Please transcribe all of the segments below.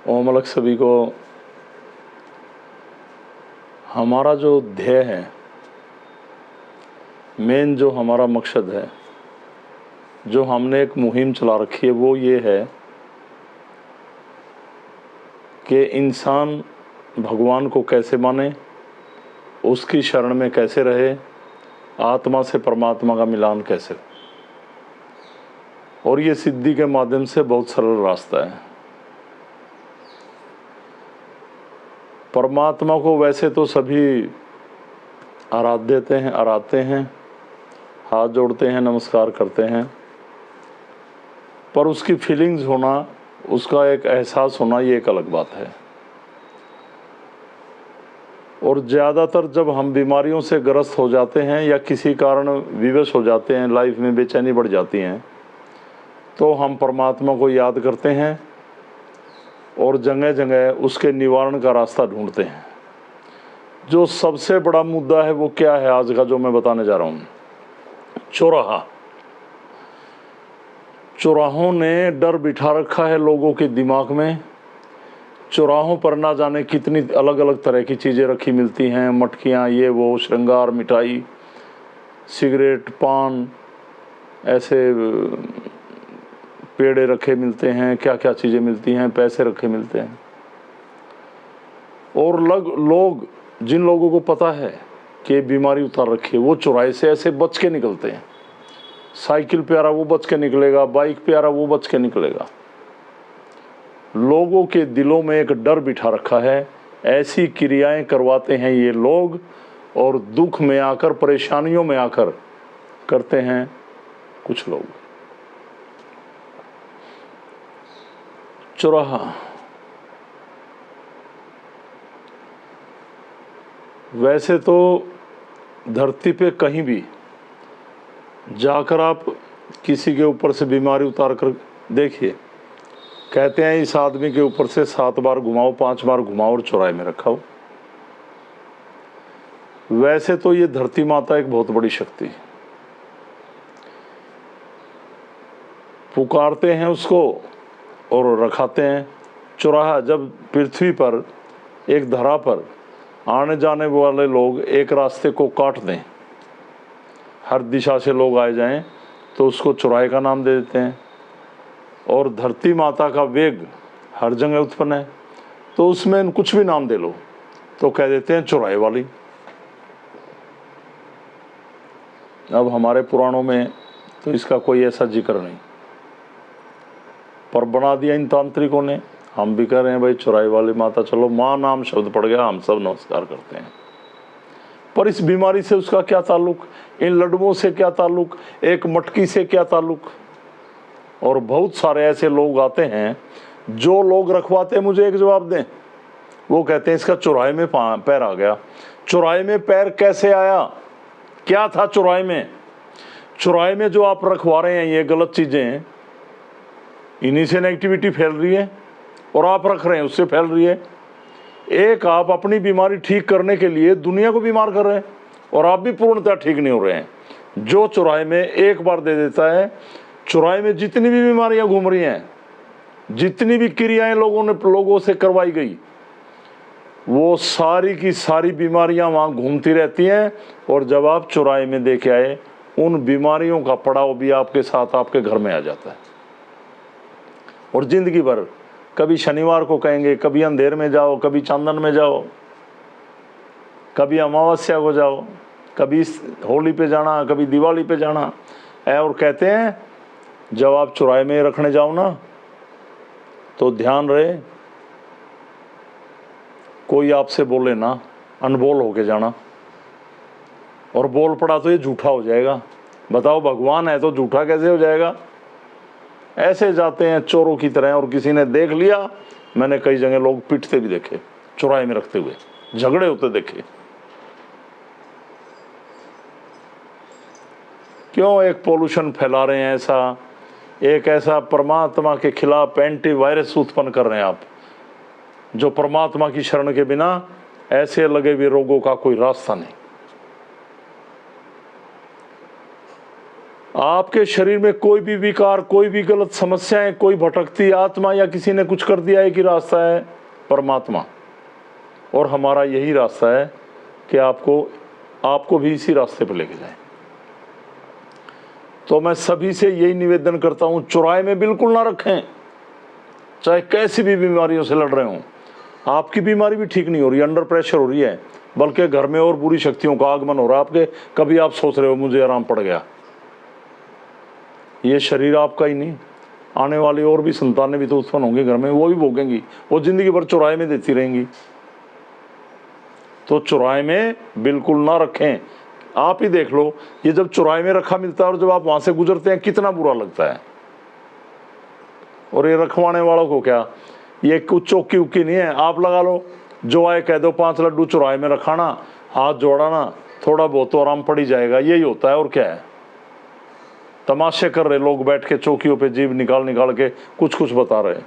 ओम अलग सभी को। हमारा जो ध्येय है, मेन जो हमारा मकसद है, जो हमने एक मुहिम चला रखी है, वो ये है कि इंसान भगवान को कैसे माने, उसकी शरण में कैसे रहे, आत्मा से परमात्मा का मिलान कैसे हो। और ये सिद्धि के माध्यम से बहुत सरल रास्ता है। परमात्मा को वैसे तो सभी आराधते हैं, हाथ जोड़ते हैं, नमस्कार करते हैं, पर उसकी फीलिंग्स होना, उसका एक एहसास होना, ये एक अलग बात है। और ज़्यादातर जब हम बीमारियों से ग्रस्त हो जाते हैं या किसी कारण विवश हो जाते हैं, लाइफ में बेचैनी बढ़ जाती हैं, तो हम परमात्मा को याद करते हैं और जगह जगह उसके निवारण का रास्ता ढूंढते हैं। जो सबसे बड़ा मुद्दा है वो क्या है आज का, जो मैं बताने जा रहा हूँ? चौराहा। चौराहों ने डर बिठा रखा है लोगों के दिमाग में। चौराहों पर ना जाने कितनी अलग अलग तरह की चीज़ें रखी मिलती हैं, मटकियाँ, ये वो, श्रृंगार, मिठाई, सिगरेट, पान, ऐसे पेड़े रखे मिलते हैं, क्या क्या चीज़ें मिलती हैं, पैसे रखे मिलते हैं। और लोग जिन लोगों को पता है कि बीमारी उतार रखी है, वो चौराहे से ऐसे बच के निकलते हैं। साइकिल पे आ रहा वो बच के निकलेगा, बाइक पे आ रहा वो बच के निकलेगा। लोगों के दिलों में एक डर बिठा रखा है, ऐसी क्रियाएं करवाते हैं ये लोग, और दुख में आकर, परेशानियों में आकर करते हैं कुछ लोग। चौराहा वैसे तो धरती पे कहीं भी जाकर आप किसी के ऊपर से बीमारी उतार कर देखिए, कहते हैं इस आदमी के ऊपर से 7 बार घुमाओ, 5 बार घुमाओ और चौराहे में रखा हो। वैसे तो ये धरती माता एक बहुत बड़ी शक्ति है, पुकारते हैं उसको और रखाते हैं। चौराहा जब पृथ्वी पर, एक धरा पर आने जाने वाले लोग एक रास्ते को काट दें, हर दिशा से लोग आए जाएं, तो उसको चौराहे का नाम दे देते हैं। और धरती माता का वेग हर जगह उत्पन्न है, तो उसमें कुछ भी नाम दे लो तो कह देते हैं चौराहे वाली। अब हमारे पुराणों में तो इसका कोई ऐसा जिक्र नहीं, पर बना दिया इन तांत्रिकों ने। हम भी कह रहे हैं भाई चौराहे वाली माता, चलो माँ नाम शब्द पड़ गया, हम सब नमस्कार करते हैं। पर इस बीमारी से उसका क्या ताल्लुक, इन लड्डुओं से क्या ताल्लुक, एक मटकी से क्या ताल्लुक? और बहुत सारे ऐसे लोग आते हैं, जो लोग रखवाते हैं, मुझे एक जवाब दें। वो कहते हैं इसका चौराहे में पैर आ गया। चौराहे में पैर कैसे आया? क्या था चौराहे में? चौराहे में जो आप रखवा रहे हैं ये गलत चीजें, इन्हीं से नेगेटिविटी फैल रही है, और आप रख रहे हैं उससे फैल रही है। एक आप अपनी बीमारी ठीक करने के लिए दुनिया को बीमार कर रहे हैं, और आप भी पूर्णतः ठीक नहीं हो रहे हैं। जो चौराहे में एक बार दे देता है, चौराहे में जितनी भी बीमारियां घूम रही हैं, जितनी भी क्रियाएं लोगों से करवाई गई, वो सारी की सारी बीमारियां वहां घूमती रहती हैं। और जब आप चौराहे में दे के आए, उन बीमारियों का पड़ाव भी आपके साथ आपके घर में आ जाता है। और जिंदगी भर, कभी शनिवार को कहेंगे, कभी अंधेर में जाओ, कभी चांदन में जाओ, कभी अमावस्या को जाओ, कभी होली पे जाना, कभी दिवाली पे जाना है। और कहते हैं जब आप चौराहे में रखने जाओ ना, तो ध्यान रहे कोई आपसे बोले ना, अनबोल होके जाना, और बोल पड़ा तो ये झूठा हो जाएगा। बताओ, भगवान है तो झूठा कैसे हो जाएगा? ऐसे जाते हैं चोरों की तरह। और किसी ने देख लिया, मैंने कई जगह लोग पीटते भी देखे, चौराहे में रखते हुए झगड़े होते देखे। क्यों एक पोल्यूशन फैला रहे हैं ऐसा, एक ऐसा परमात्मा के खिलाफ एंटी वायरस उत्पन्न कर रहे हैं आप, जो परमात्मा की शरण के बिना ऐसे लगे हुए रोगों का कोई रास्ता नहीं। आपके शरीर में कोई भी विकार, कोई भी गलत समस्याएं, कोई भटकती आत्मा या किसी ने कुछ कर दिया है कि रास्ता है परमात्मा, और हमारा यही रास्ता है कि आपको भी इसी रास्ते पर लेके जाए। तो मैं सभी से यही निवेदन करता हूं, चौराहे में बिल्कुल ना रखें, चाहे कैसी भी बीमारियों से लड़ रहे हों। आपकी बीमारी भी ठीक नहीं हो रही है, अंडर प्रेशर हो रही है, बल्कि घर में और बुरी शक्तियों का आगमन हो रहा है आपके। कभी आप सोच रहे हो मुझे आराम पड़ गया, ये शरीर आपका ही नहीं, आने वाली और भी संतानें भी तो उत्पन्न होंगी घर में, वो भी भोगेंगी, वो जिंदगी भर चौराहे में देती रहेंगी। तो चौराहे में बिल्कुल ना रखें। आप ही देख लो, ये जब चौराहे में रखा मिलता है और जब आप वहां से गुजरते हैं कितना बुरा लगता है। और ये रखवाने वालों को क्या, ये कुछ चौकी उक्की नहीं है, आप लगा लो, जो आए कह दो 5 लड्डू चौराहे में रखाना, हाथ जोड़ाना, थोड़ा बहुत तो आराम पड़ ही जाएगा, यही होता है और क्या है। तमाशे कर रहे लोग बैठ के चौकियों पे, जीभ निकाल निकाल के कुछ बता रहे।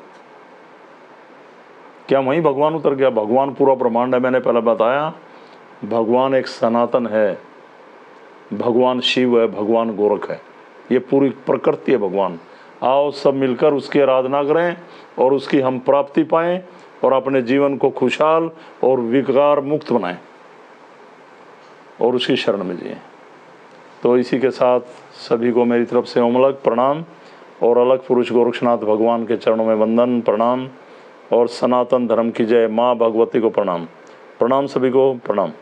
क्या वहीं भगवान उतर गया? भगवान पूरा ब्रह्मांड है, मैंने पहले बताया। भगवान एक सनातन है, भगवान शिव है, भगवान गोरख है, ये पूरी प्रकृति है भगवान। आओ सब मिलकर उसकी आराधना करें और उसकी हम प्राप्ति पाएं और अपने जीवन को खुशहाल और विकार मुक्त बनाएं और उसकी शरण में जिएं। तो इसी के साथ सभी को मेरी तरफ से ओम अलग प्रणाम और अलग पुरुष गोरक्षनाथ भगवान के चरणों में वंदन प्रणाम और सनातन धर्म की जय, माँ भगवती को प्रणाम। प्रणाम सभी को, प्रणाम।